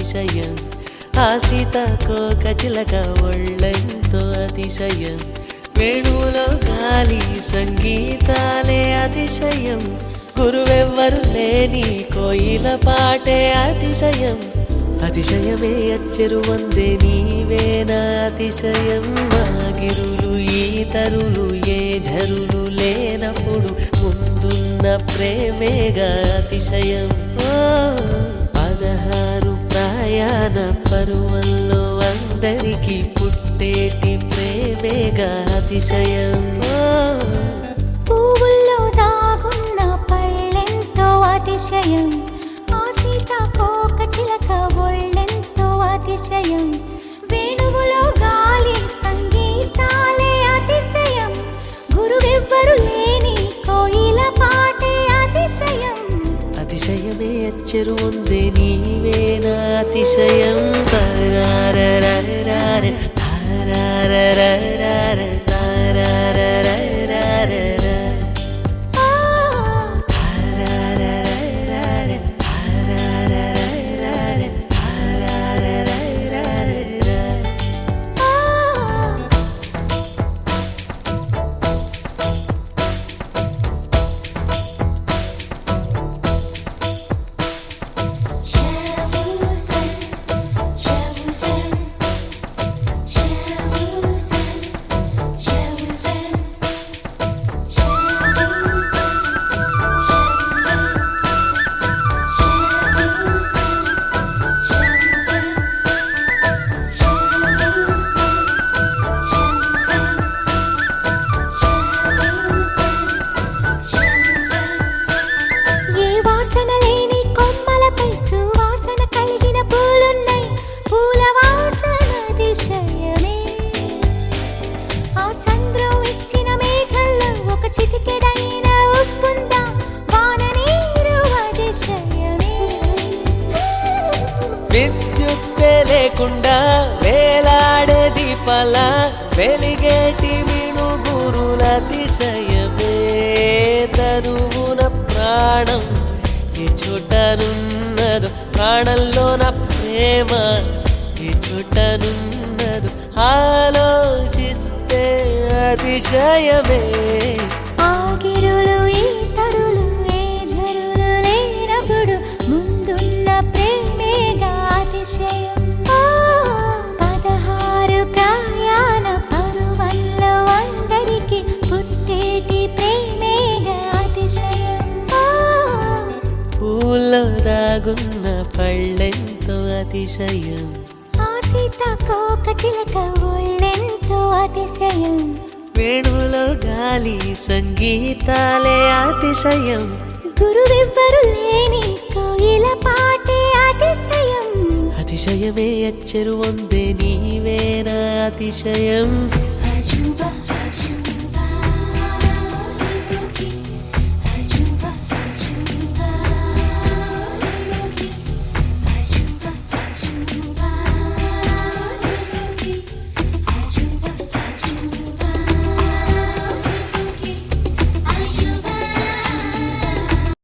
అతిశయం ఆ సీతాకోకచిలక ఒళ్ళెంతో అతిశయం వేణువులో గాలి సంగీతాలే అతిశయం గురువెవ్వరు లేని కోయిల పాటే అతిశయం అతిశయమే అచ్చెరు వందే నీవేనా అతిశయం మాగిరులు ఈతరులు ఏ ఝరులు లేనప్పుడు ముందున్న ప్రేమేగా అతిశయం 16 ప్రయాణ పరువల్లో అందరికీ పుట్టేటి ప్రేమేగా అతిశయం పువ్వుల్లో దాగున్న పళ్ళెంతో అతిశయం ఆ సీతాకోకచిలక ఒళ్ళెంతో అతిశయం వేణువులో గాలి సంగీతాలే అతిశయం గురువెవ్వరు లేని కోయిల పాటే అతిశయం అతిశయమే అచ్చెరు వందే నీవేనా అతిశయం తారారరార తారారరార తారారరార విద్యుత్తే లేకుండా వేలాడే దీపాల వెలిగేటి మిణుగురుల అతిశయమే తనువున ప్రాణం ఈ చోటనున్నదు ప్రాణంలోన ప్రేమ ఈ చోటనున్నదు ఆలోచిస్తే అతిశయమే ఆగిరులు ఈతరులు ఏ ఝరులు లేనప్పుడు ముందున్న ప్రేమేగా అతిశయం 16 ప్రయాణ పరువల్లో అందరికీ పుట్టేటి ప్రేమేగా అతిశయం పూల్లో దాగున్న పళ్ళెంతో అతిశయం ఆ సీతాకోకచిలక ఒళ్ళెంతో అతిశయం వేణువులో గాలి సంగీతాలే అతిశయం గురువెవ్వరు లేని కోయిల పాటే అతిశయం అతిశయమే అచ్చెరు వందే నీవేనా అతిశయం అజూబా